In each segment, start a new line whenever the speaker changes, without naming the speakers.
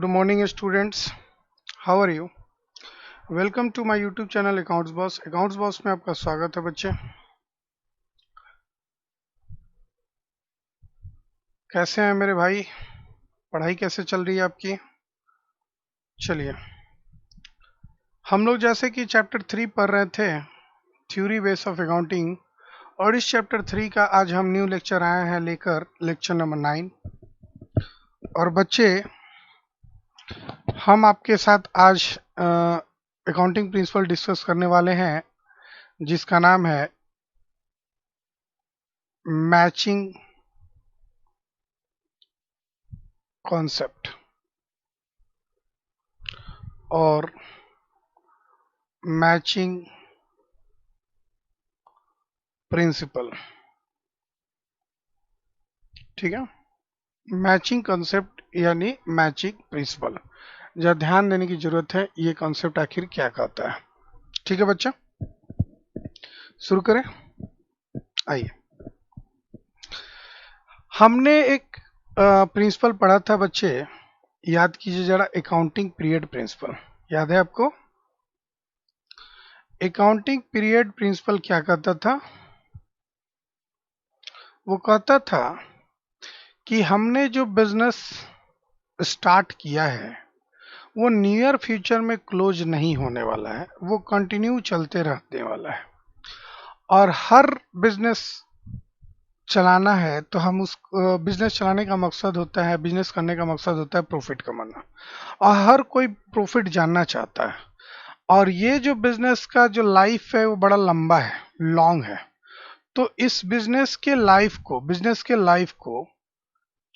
Good morning, students. How are you? Welcome to my YouTube channel Accounts Boss. Accounts Boss में आपका स्वागत है बच्चे। कैसे हैं मेरे भाई? पढ़ाई कैसे चल रही है आपकी? चलिए, हम लोग जैसे कि चैप्टर 3 पढ़ रहे थे, थ्योरी बेस ऑफ अकाउंटिंग, और इस चैप्टर 3 का आज हम न्यू लेक्चर आए हैं लेकर लेक्चर नंबर 9। और बच्चे, हम आपके साथ आज अकाउंटिंग प्रिंसिपल डिस्कस करने वाले हैं, जिसका नाम है मैचिंग कॉन्सेप्ट और मैचिंग प्रिंसिपल। ठीक है, मैचिंग कॉन्सेप्ट यानी मैचिंग प्रिंसिपल। जरा ध्यान देने की जरूरत है, ये कॉन्सेप्ट आखिर क्या कहता है। ठीक है बच्चा, शुरू करें। आइए, हमने एक प्रिंसिपल पढ़ा था बच्चे, याद कीजिए जरा, अकाउंटिंग पीरियड प्रिंसिपल। याद है आपको? अकाउंटिंग पीरियड प्रिंसिपल क्या कहता था? वो कहता था कि हमने जो बिजनेस स्टार्ट किया है वो नियर फ्यूचर में क्लोज नहीं होने वाला है, वो कंटिन्यू चलते रहने वाला है। और हर बिजनेस चलाना है तो हम उस बिजनेस चलाने का मकसद होता है, बिजनेस करने का मकसद होता है प्रॉफिट कमाना, और हर कोई प्रॉफिट जानना चाहता है। और ये जो बिजनेस का जो लाइफ है वो बड़ा लंबा है, लॉन्ग है। तो इस बिजनेस के लाइफ को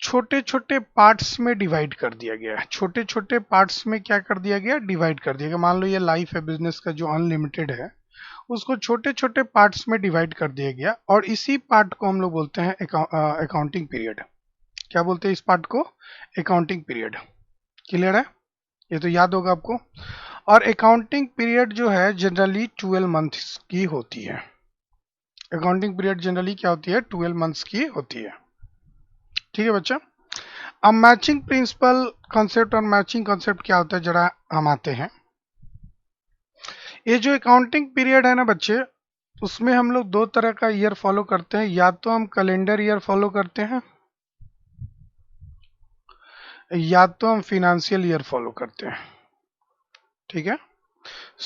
छोटे छोटे पार्ट्स में डिवाइड कर दिया गया है। छोटे छोटे पार्ट्स में क्या कर दिया गया? डिवाइड कर दिया गया। मान लो ये लाइफ है बिजनेस का जो अनलिमिटेड है, उसको छोटे छोटे पार्ट्स में डिवाइड कर दिया गया, और इसी पार्ट को हम लोग बोलते हैं अकाउंटिंग पीरियड। क्या बोलते हैं इस पार्ट को? Accounting period. क्लियर है? ये तो याद होगा आपको। और अकाउंटिंग पीरियड जो है जनरली 12 मंथ्स की होती है। अकाउंटिंग पीरियड जनरली क्या होती है? 12 मंथ्स की होती है। ठीक है बच्चा। अब मैचिंग प्रिंसिपल कॉन्सेप्ट और मैचिंग कॉन्सेप्ट क्या होता है, जरा हम आते हैं। ये जो अकाउंटिंग पीरियड है ना बच्चे, उसमें हम लोग दो तरह का ईयर फॉलो करते हैं। या तो हम कैलेंडर ईयर फॉलो करते हैं, या तो हम फिनेंशियल ईयर फॉलो करते हैं। ठीक है,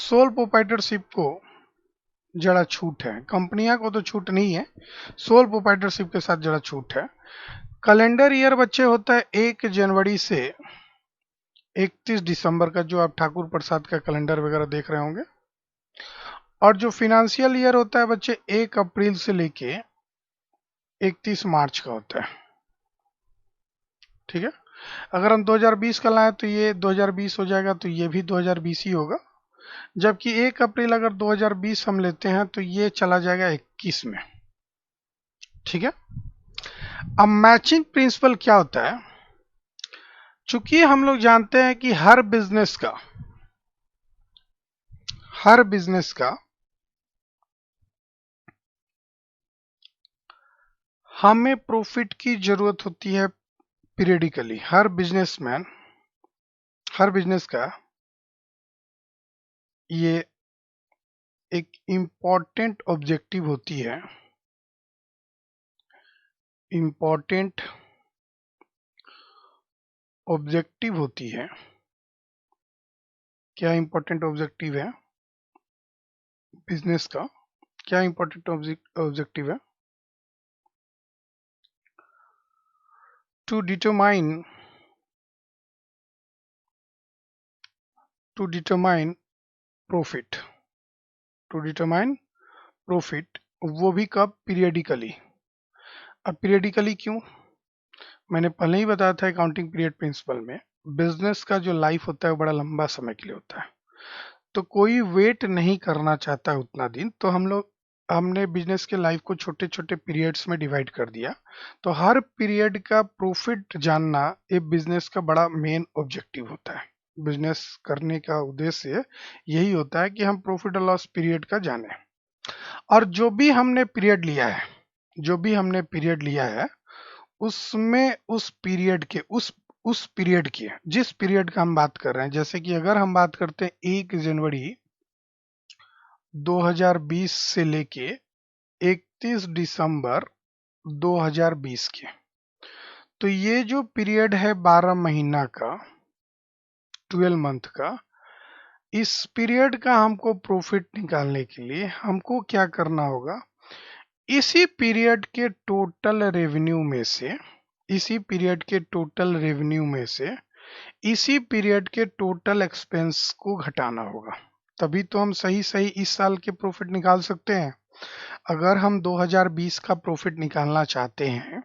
सोल प्रोप्राइटरशिप को जरा छूट है, कंपनियां को तो छूट नहीं है, सोल प्रोप्राइटरशिप के साथ जरा छूट है। कैलेंडर ईयर बच्चे होता है 1 जनवरी से 31 दिसंबर का, जो आप ठाकुर प्रसाद का कैलेंडर वगैरह देख रहे होंगे। और जो फिनेंशियल ईयर होता है बच्चे 1 अप्रैल से लेके 31 मार्च का होता है। ठीक है, अगर हम 2020 का लाएं तो ये 2020 हो जाएगा, तो ये भी 2020 ही होगा। जबकि 1 अप्रैल अगर 2020 हम लेते हैं तो ये चला जाएगा 21 में। ठीक है, अब मैचिंग प्रिंसिपल क्या होता है? चूंकि हम लोग जानते हैं कि हर बिजनेस का हमें प्रॉफिट की जरूरत होती है पीरियडिकली। हर बिजनेस का ये एक इम्पॉर्टेंट ऑब्जेक्टिव होती है। इम्पॉर्टेंट ऑब्जेक्टिव होती है। क्या इम्पोर्टेंट ऑब्जेक्टिव है बिजनेस का? क्या इम्पोर्टेंट ऑब्जेक्टिव है? To determine profit. To determine profit, वो भी कब? पीरियडिकली। अब पीरियडिकली क्यों? मैंने पहले ही बताया था अकाउंटिंग पीरियड प्रिंसिपल में, बिजनेस का जो लाइफ होता है बड़ा लंबा समय के लिए होता है, तो कोई वेट नहीं करना चाहता है उतना दिन। तो हमने बिजनेस के लाइफ को छोटे छोटे पीरियड्स में डिवाइड कर दिया। तो हर पीरियड का प्रॉफिट जानना ये बिजनेस का बड़ा मेन ऑब्जेक्टिव होता है। बिजनेस करने का उद्देश्य यही होता है कि हम प्रॉफिट और लॉस पीरियड का जाने। और जो भी हमने पीरियड लिया है उसमें उस पीरियड के उस पीरियड की, जिस पीरियड का हम बात कर रहे हैं, जैसे कि अगर हम बात करते हैं 1 जनवरी 2020 से लेके 31 दिसंबर 2020 के, तो ये जो पीरियड है 12 महीना का, 12 मंथ का, इस पीरियड का हमको प्रॉफिट निकालने के लिए हमको क्या करना होगा, इसी पीरियड के टोटल रेवेन्यू में से, इसी पीरियड के टोटल रेवेन्यू में से इसी पीरियड के टोटल एक्सपेंस को घटाना होगा, तभी तो हम सही सही इस साल के प्रॉफिट निकाल सकते हैं। अगर हम 2020 का प्रॉफिट निकालना चाहते हैं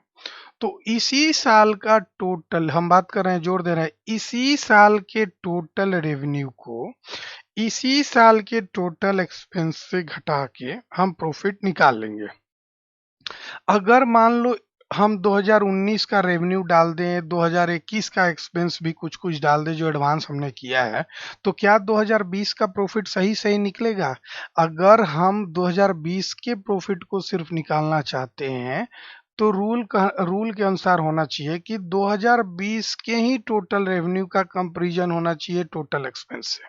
तो इसी साल का टोटल, हम बात कर रहे हैं, जोड़ दे रहे हैं, इसी साल के टोटल रेवेन्यू को इसी साल के टोटल एक्सपेंस से घटा के हम प्रॉफिट निकाल लेंगे। अगर मान लो हम 2019 का रेवेन्यू डाल दें, 2021 का एक्सपेंस भी कुछ कुछ डाल दें जो एडवांस हमने किया है, तो क्या 2020 का प्रॉफिट सही सही निकलेगा? अगर हम 2020 के प्रॉफिट को सिर्फ निकालना चाहते हैं तो रूल के अनुसार होना चाहिए कि 2020 के ही टोटल रेवेन्यू का कंपैरिजन होना चाहिए टोटल एक्सपेंस से।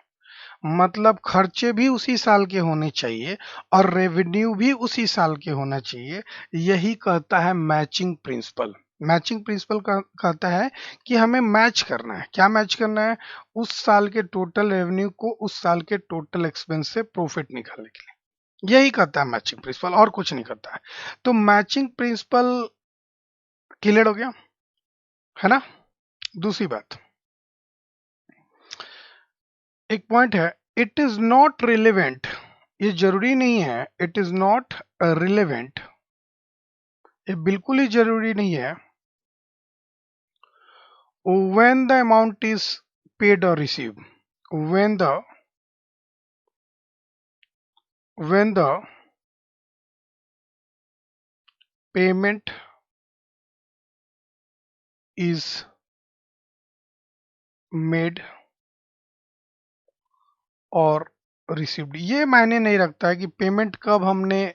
मतलब खर्चे भी उसी साल के होने चाहिए और रेवेन्यू भी उसी साल के होना चाहिए। यही कहता है मैचिंग प्रिंसिपल। मैचिंग प्रिंसिपल कहता है कि हमें मैच करना है। क्या मैच करना है? उस साल के टोटल रेवेन्यू को उस साल के टोटल एक्सपेंस से प्रॉफिट निकालने के लिए। यही कहता है मैचिंग प्रिंसिपल, और कुछ नहीं कहता है। तो मैचिंग प्रिंसिपल क्लियर हो गया है ना। दूसरी बात, एक पॉइंट है, इट इज नॉट रिलेवेंट, ये जरूरी नहीं है, इट इज नॉट रिलेवेंट, ये बिल्कुल ही जरूरी नहीं है when the amount is paid और receive, when the payment is made और रिसीव्ड। ये मायने नहीं रखता है कि पेमेंट कब हमने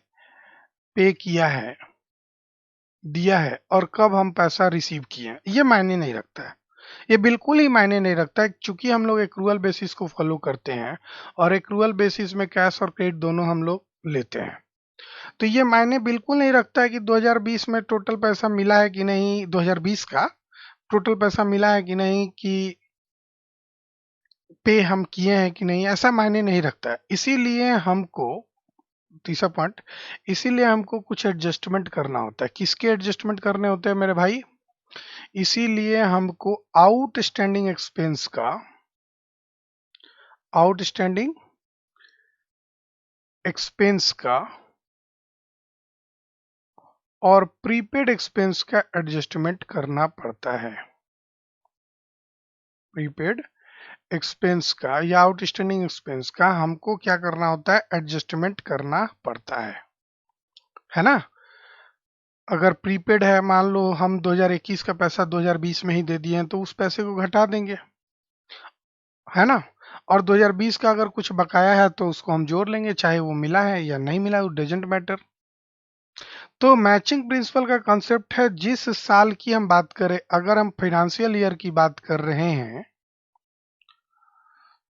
पे किया है, दिया है, और कब हम पैसा रिसीव किए हैं, ये मायने नहीं रखता है। ये बिल्कुल ही मायने नहीं रखता है, चूंकि हम लोग एक्रूअल बेसिस को फॉलो करते हैं और एक्रूअल बेसिस में कैश और क्रेडिट दोनों हम लोग लेते हैं। तो ये मायने बिल्कुल नहीं रखता है कि 2020 में टोटल पैसा मिला है कि नहीं, 2020 का टोटल पैसा मिला है कि नहीं, कि पे हम किए हैं कि नहीं, ऐसा मायने नहीं रखता है। इसीलिए हमको, तीसरा पॉइंट, इसीलिए हमको कुछ एडजस्टमेंट करना होता है। किसके एडजस्टमेंट करने होते हैं मेरे भाई? इसीलिए हमको आउटस्टैंडिंग एक्सपेंस का, आउटस्टैंडिंग एक्सपेंस का और प्रीपेड एक्सपेंस का एडजस्टमेंट करना पड़ता है। प्रीपेड एक्सपेंस का या आउटस्टैंडिंग एक्सपेंस का हमको क्या करना होता है? एडजस्टमेंट करना पड़ता है ना। अगर प्रीपेड है, मान लो हम 2021 का पैसा 2020 में ही दे दिए हैं, तो उस पैसे को घटा देंगे, है ना। और 2020 का अगर कुछ बकाया है तो उसको हम जोड़ लेंगे, चाहे वो मिला है या नहीं मिला, वो डजेंट मैटर। तो मैचिंग प्रिंसिपल का कॉन्सेप्ट है, जिस साल की हम बात करें, अगर हम फाइनेंशियल ईयर की बात कर रहे हैं,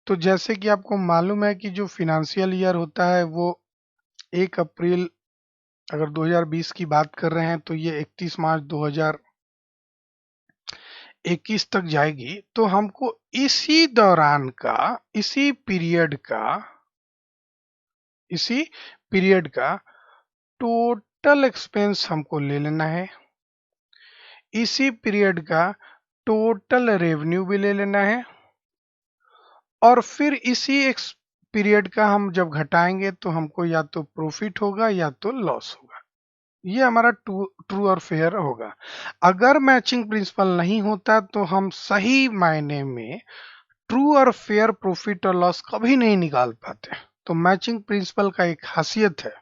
तो जैसे कि आपको मालूम है कि जो फाइनेंशियल ईयर होता है वो 1 अप्रैल, अगर 2020 की बात कर रहे हैं तो ये 31 मार्च 2021 तक जाएगी। तो हमको इसी दौरान का, इसी पीरियड का टोटल एक्सपेंस हमको ले लेना है, इसी पीरियड का टोटल रेवेन्यू भी ले लेना है, और फिर इसी पीरियड का हम जब घटाएंगे तो हमको या तो प्रॉफिट होगा या तो लॉस होगा। ये हमारा ट्रू और फेयर होगा। अगर मैचिंग प्रिंसिपल नहीं होता तो हम सही मायने में ट्रू और फेयर प्रॉफिट और लॉस कभी नहीं निकाल पाते। तो मैचिंग प्रिंसिपल का एक खासियत है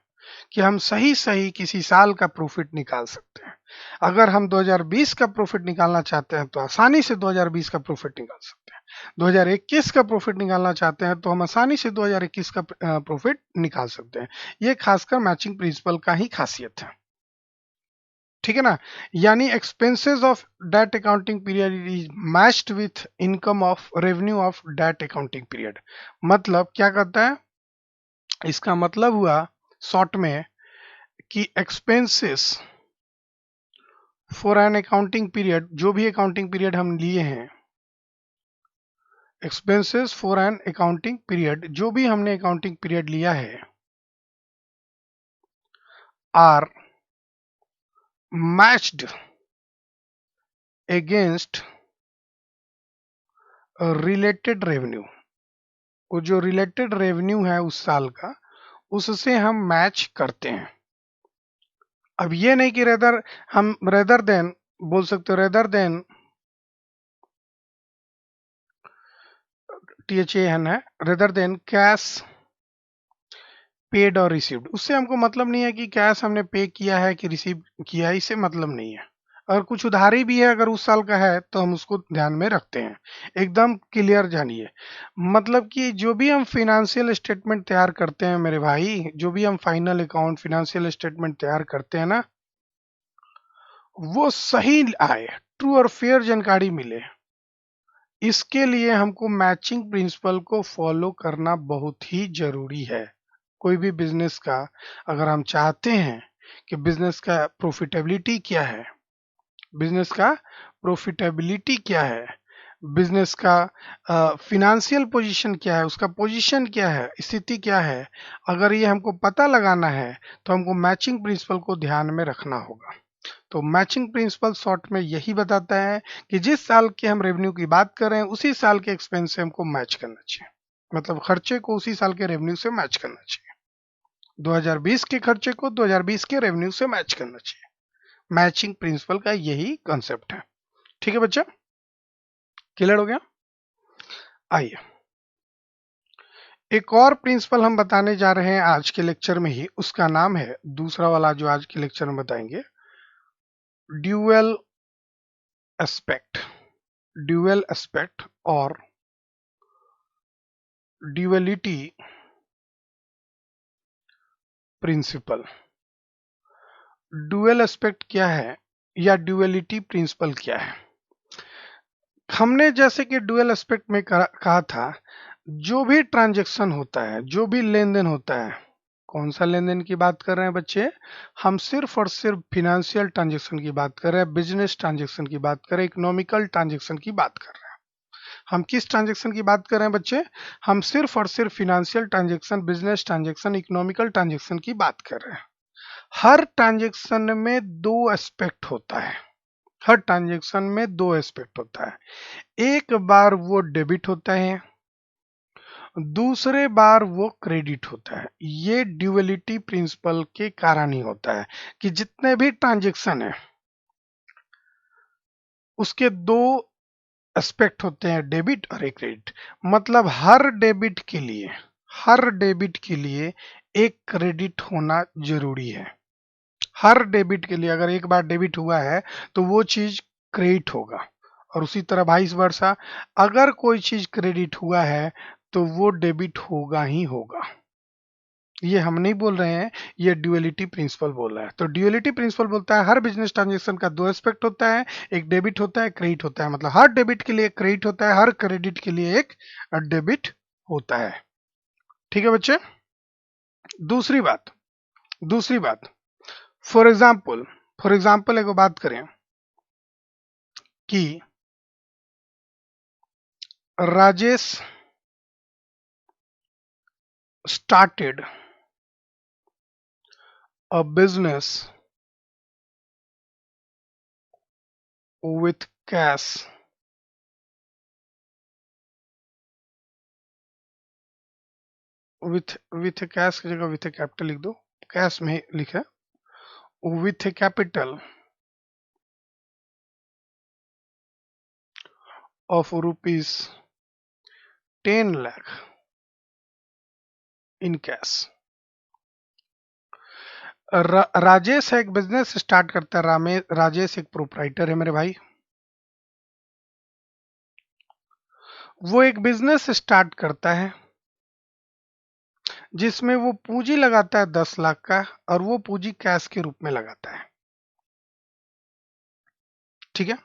कि हम सही सही किसी साल का प्रॉफिट निकाल सकते हैं। अगर हम 2020 का प्रॉफिट निकालना चाहते हैं तो आसानी से 2020 का प्रॉफिट निकाल सकते हैं। 2021 का प्रॉफिट निकालना चाहते हैं तो हम आसानी से 2021 का प्रॉफिट निकाल सकते हैं। ये खासकर मैचिंग प्रिंसिपल का ही खासियत है। ठीक है ना। यानी expenses of that accounting period is matched with income of revenue of that accounting period. मतलब क्या कहता है, इसका मतलब हुआ शॉर्ट में कि expenses for an accounting period, जो भी अकाउंटिंग पीरियड हम लिए हैं, expenses for an accounting period, जो भी हमने अकाउंटिंग पीरियड लिया है, are matched against related revenue. वो जो रिलेटेड रेवेन्यू है उस साल का, उससे हम मैच करते हैं। अब ये नहीं कि रेदर, हम रेदर देन बोल सकते हो, रेदर देन THAN है, रेदर देन कैश पेड और रिसीव्ड। उससे हमको मतलब नहीं है कि कैश हमने पे किया है कि रिसीव किया है, इससे मतलब नहीं है। अगर कुछ उधारी भी है, अगर उस साल का है, तो हम उसको ध्यान में रखते हैं। एकदम क्लियर जानिए। मतलब कि जो भी हम फाइनेंशियल स्टेटमेंट तैयार करते हैं मेरे भाई, जो भी हम फाइनल अकाउंट फाइनेंशियल स्टेटमेंट तैयार करते हैं ना, वो सही आए, ट्रू और फेयर जानकारी मिले, इसके लिए हमको मैचिंग प्रिंसिपल को फॉलो करना बहुत ही जरूरी है। कोई भी बिजनेस का अगर हम चाहते हैं कि बिजनेस का प्रॉफिटेबिलिटी क्या है, बिजनेस का प्रॉफिटेबिलिटी क्या है, बिजनेस का फिनेंशियल पोजीशन क्या है, उसका पोजीशन क्या है, स्थिति क्या है, अगर ये हमको पता लगाना है, तो हमको मैचिंग प्रिंसिपल को ध्यान में रखना होगा। तो मैचिंग प्रिंसिपल शॉर्ट में यही बताता है कि जिस साल के हम रेवेन्यू की बात कर रहे हैं, उसी साल के एक्सपेंस से हमको मैच करना चाहिए। मतलब खर्चे को उसी साल के रेवेन्यू से मैच करना चाहिए। 2020 के खर्चे को 2020 के रेवेन्यू से मैच करना चाहिए। मैचिंग प्रिंसिपल का यही कॉन्सेप्ट है। ठीक है बच्चा, क्लियर हो गया। आइए, एक और प्रिंसिपल हम बताने जा रहे हैं आज के लेक्चर में ही, उसका नाम है, दूसरा वाला जो आज के लेक्चर में बताएंगे, ड्यूअल एस्पेक्ट। ड्यूअल एस्पेक्ट और ड्यूअलिटी प्रिंसिपल। ड्यूअल एस्पेक्ट क्या है या ड्यूअलिटी प्रिंसिपल क्या है? हमने जैसे कि ड्यूअल एस्पेक्ट में कहा था, जो भी ट्रांजैक्शन होता है, जो भी लेन देन होता है, कौन सा लेन देन की बात कर रहे हैं बच्चे? हम सिर्फ और सिर्फ फिनेंशियल ट्रांजैक्शन की बात कर रहे हैं, बिजनेस ट्रांजैक्शन की बात कर रहे हैं, इकोनॉमिकल ट्रांजैक्शन की बात कर रहे हैं। हम किस ट्रांजैक्शन की बात कर रहे हैं बच्चे? हम सिर्फ और सिर्फ financial transaction, business transaction, economical transaction की बात कर रहे हैं। हर ट्रांजैक्शन में दो एस्पेक्ट होता है। हर ट्रांजैक्शन में दो एस्पेक्ट होता है। एक बार वो डेबिट होता है, दूसरे बार वो क्रेडिट होता है। ये ड्यूअलिटी प्रिंसिपल के कारण ही होता है कि जितने भी ट्रांजैक्शन है, उसके दो एस्पेक्ट होते हैं, डेबिट और एक क्रेडिट। मतलब हर डेबिट के लिए एक क्रेडिट होना जरूरी है। हर डेबिट के लिए अगर एक बार डेबिट हुआ है, तो वो चीज क्रेडिट होगा, और उसी तरह वाइस वर्सा, अगर कोई चीज क्रेडिट हुआ है, तो वो डेबिट होगा ही होगा। ये हम नहीं बोल रहे हैं, ये ड्यूअलिटी प्रिंसिपल बोल रहा है। तो ड्यूअलिटी प्रिंसिपल बोलता है हर बिजनेस ट्रांजैक्शन का दो एस्पेक्ट होता है, एक डेबिट होता है, क्रेडिट होता है। मतलब हर डेबिट के लिए एक क्रेडिट होता है, हर क्रेडिट के लिए एक डेबिट होता है। ठीक है बच्चे। दूसरी बात, दूसरी बात, फॉर एग्जाम्पल, एक बात करें कि Rajesh started a business with cash, with cash की जगह विथ कैपिटल लिख दो, कैश में लिखा, with capital of ₹10 lakh in cash. Rajesh एक बिजनेस स्टार्ट करता है, राजेश एक प्रोप्राइटर है मेरे भाई। वो एक बिजनेस स्टार्ट करता है जिसमें वो पूंजी लगाता है 10 लाख का, और वो पूंजी कैश के रूप में लगाता है। ठीक है।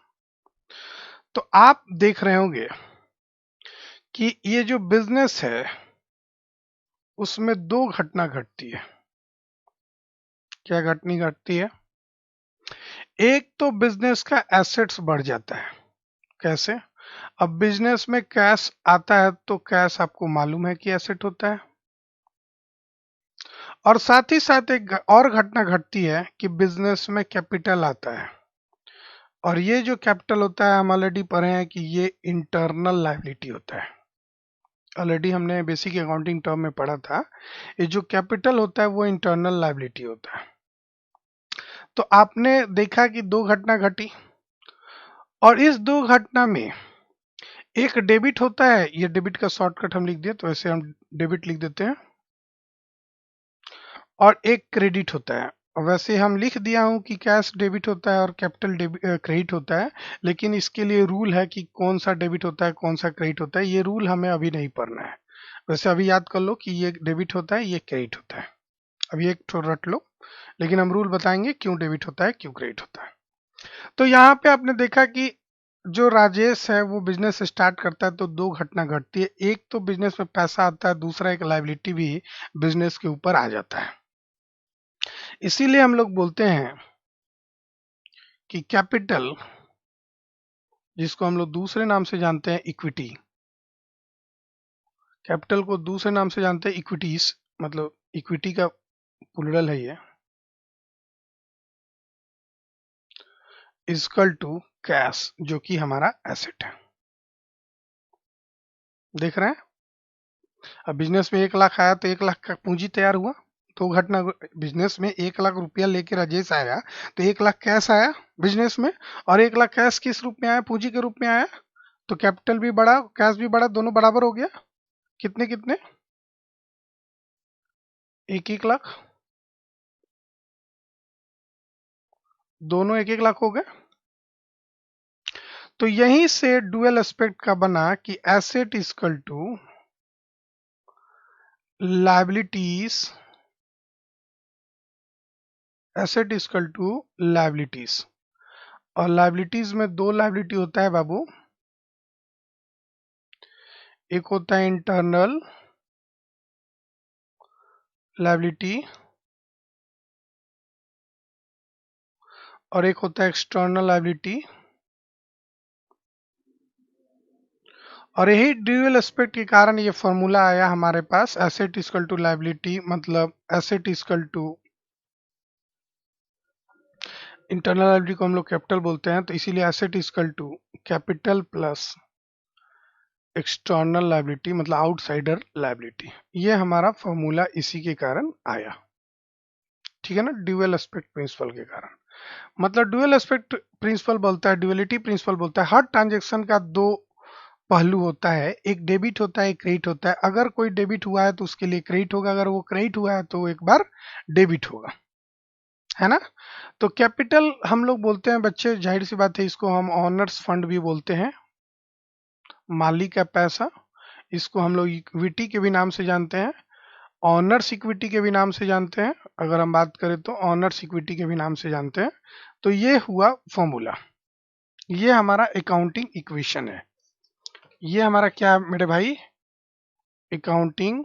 तो आप देख रहे होंगे कि ये जो बिजनेस है उसमें दो घटना घटती है। क्या घटनी घटती है? एक तो बिजनेस का एसेट्स बढ़ जाता है। कैसे? अब बिजनेस में कैश आता है तो कैश आपको मालूम है कि एसेट होता है, और साथ ही साथ एक और घटना घटती है कि बिजनेस में कैपिटल आता है, और ये जो कैपिटल होता है हम ऑलरेडी पढ़े हैं कि ये इंटरनल लायबिलिटी होता है। ऑलरेडी हमने बेसिक अकाउंटिंग टर्म में पढ़ा था, ये जो कैपिटल होता है वो इंटरनल लायबिलिटी होता है। तो आपने देखा कि दो घटना घटी, और इस दो घटना में एक डेबिट होता है, ये डेबिट का शॉर्टकट हम लिख दिए तो ऐसे हम डेबिट लिख देते हैं, और एक क्रेडिट होता है। और वैसे हम लिख दिया हूं कि कैश डेबिट होता है और कैपिटल क्रेडिट होता है, लेकिन इसके लिए रूल है कि कौन सा डेबिट होता है कौन सा क्रेडिट होता है, ये रूल हमें अभी नहीं पढ़ना है। वैसे अभी याद कर लो कि ये डेबिट होता है ये क्रेडिट होता है, अभी एक ठो रट लो, लेकिन हम रूल बताएंगे क्यों डेबिट होता है क्यों क्रेडिट होता है। तो यहाँ पे आपने देखा कि जो राजेश है वो बिजनेस स्टार्ट करता है तो दो घटना घटती है, एक तो बिजनेस में पैसा आता है, दूसरा एक लायबिलिटी भी बिजनेस के ऊपर आ जाता है। इसीलिए हम लोग बोलते हैं कि कैपिटल, जिसको हम लोग दूसरे नाम से जानते हैं इक्विटी, कैपिटल को दूसरे नाम से जानते हैं इक्विटीज, मतलब इक्विटी का प्लूरल है ये, इक्वल टू कैश, जो कि हमारा एसेट है। देख रहे हैं? अब बिजनेस में 1 लाख आया तो 1 लाख का पूंजी तैयार हुआ। तो घटना, बिजनेस में 1 लाख रुपया लेके राजेश आया तो 1 लाख कैश आया बिजनेस में, और 1 लाख कैश किस रूप में आया? पूंजी के रूप में आया। तो कैपिटल भी बढ़ा कैश भी बढ़ा, दोनों बराबर हो गया। कितने कितने? 1 1 लाख, दोनों 1 1 लाख हो गए। तो यहीं से डुअल एस्पेक्ट का बना कि asset equal to liabilities, asset equal to liabilities. और लायबिलिटीज में दो लायबिलिटी होता है बाबू, एक होता है इंटरनल लायबिलिटी और एक होता है एक्सटर्नल लायबिलिटी। और यही ड्यूअल एस्पेक्ट के कारण ये फॉर्मूला आया हमारे पास, एसेट इक्वल टू लायबिलिटी, मतलब asset equal to internal liability को हम लोग कैपिटल बोलते हैं, तो इसीलिए asset equal to capital plus external liability, मतलब आउटसाइडर लायबिलिटी। ये हमारा फॉर्मूला इसी के कारण आया। ठीक है ना? ड्यूअल एस्पेक्ट प्रिंसिपल के कारण, मतलब ड्यूअल एस्पेक्ट प्रिंसिपल बोलता है, ड्यूअलिटी प्रिंसिपल बोलता है हर ट्रांजैक्शन का दो पहलू होता है, एक डेबिट होता है एक क्रेडिट होता है। अगर कोई डेबिट हुआ है तो उसके लिए क्रेडिट होगा, अगर वो क्रेडिट हुआ है तो एक बार डेबिट होगा, है ना? तो कैपिटल हम लोग बोलते हैं बच्चे, जाहिर सी बात है, इसको हम ऑनर्स फंड भी बोलते हैं, मालिक का पैसा। इसको हम लोग इक्विटी के भी नाम से जानते हैं, ऑनर्स इक्विटी के भी नाम से जानते हैं। अगर हम बात करें तो ऑनर्स इक्विटी के भी नाम से जानते हैं। तो ये हुआ फॉर्मूला, ये हमारा अकाउंटिंग इक्वेशन है। ये हमारा क्या है मेरे भाई? अकाउंटिंग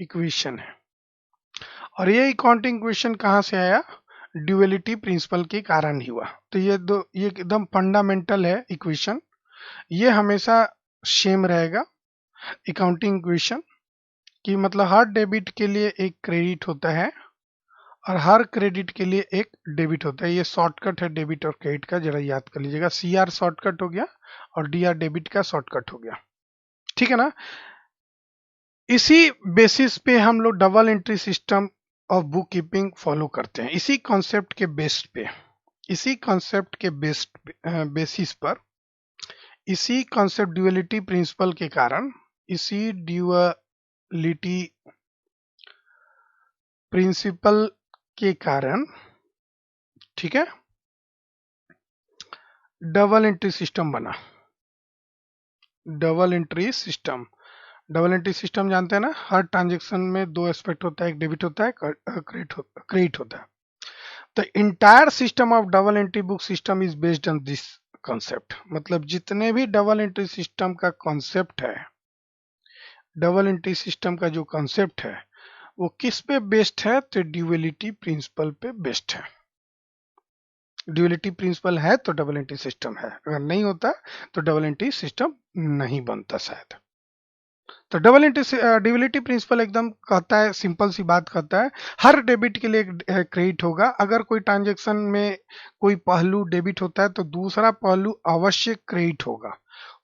इक्वेशन है। और ये अकाउंटिंग इक्वेशन कहाँ से आया? ड्यूअलिटी प्रिंसिपल के कारण ही हुआ। तो ये एकदम फंडामेंटल है इक्वेशन, ये हमेशा सेम रहेगा अकाउंटिंग इक्वेशन, कि मतलब हर डेबिट के लिए एक क्रेडिट होता है और हर क्रेडिट के लिए एक डेबिट होता है। ये शॉर्टकट है डेबिट और क्रेडिट का, जरा याद कर लीजिएगा। CR शॉर्टकट हो गया और DR डेबिट का शॉर्टकट हो गया। ठीक है ना? इसी बेसिस पे हम लोग double entry system of book keeping follow करते हैं, इसी कॉन्सेप्ट के बेस पे, इसी कॉन्सेप्ट के बेसिस पर, इसी कॉन्सेप्ट ड्यूअलिटी प्रिंसिपल के कारण, इसी ड्यूअलिटी प्रिंसिपल के कारण, ठीक है, डबल एंट्री सिस्टम बना। Double entry system, double entry system जानते हैं ना? हर ट्रांजेक्शन में दो एस्पेक्ट होता है, एक डेबिट होता है क्रेडिट होता है। तो entire system of double entry book system is based on this concept. मतलब जितने भी डबल एंट्री सिस्टम का कॉन्सेप्ट है, डबल एंट्री सिस्टम का जो कॉन्सेप्ट है वो किस पे बेस्ड है? तो ड्यूअलिटी प्रिंसिपल पे बेस्ड है। ड्यूअलिटी प्रिंसिपल है तो डबल एंट्री सिस्टम है, अगर नहीं होता तो डबल एंट्री सिस्टम नहीं बनता शायद। तो ड्यूअलिटी प्रिंसिपल एकदम कहता है, सिंपल सी बात कहता है, हर डेबिट के लिए एक क्रेडिट होगा। अगर कोई ट्रांजैक्शन में कोई पहलू डेबिट होता है तो दूसरा पहलू अवश्य क्रेडिट होगा।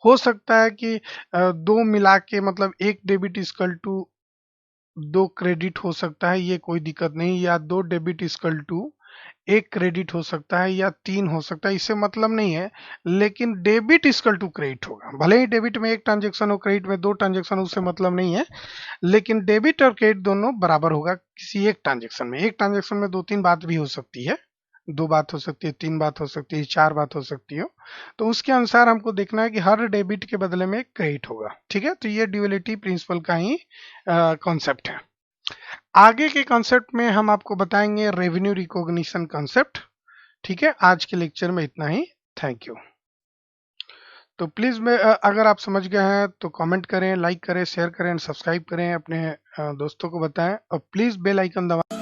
हो सकता है कि दो मिला के, मतलब एक डेबिट इक्वल टू दो क्रेडिट हो सकता है, ये कोई दिक्कत नहीं, या दो डेबिट इक्वल टू एक क्रेडिट हो सकता है, या तीन हो सकता है, इससे मतलब नहीं है। लेकिन डेबिट इक्वल टू क्रेडिट होगा। भले ही डेबिट में एक ट्रांजेक्शन हो, क्रेडिट में दो ट्रांजेक्शन, उससे मतलब नहीं है, लेकिन डेबिट और क्रेडिट दोनों बराबर होगा किसी एक ट्रांजेक्शन में। एक ट्रांजेक्शन में दो तीन बात भी हो सकती है, दो बात हो सकती है, तीन बात हो सकती है, चार बात हो सकती है। तो उसके अनुसार हमको देखना है कि हर डेबिट के बदले में क्रेडिट होगा। ठीक है, तो ये ड्यूअलिटी प्रिंसिपल का ही कॉन्सेप्ट है। आगे के कॉन्सेप्ट में हम आपको बताएंगे रेवेन्यू रिकॉग्निशन कॉन्सेप्ट। ठीक है, आज के लेक्चर में इतना ही। Thank you. तो प्लीज़ अगर आप समझ गए हैं तो कमेंट करें, लाइक करें, शेयर करें, सब्सक्राइब करें, अपने दोस्तों को बताएं, और प्लीज़ बेल आइकन दबाएं।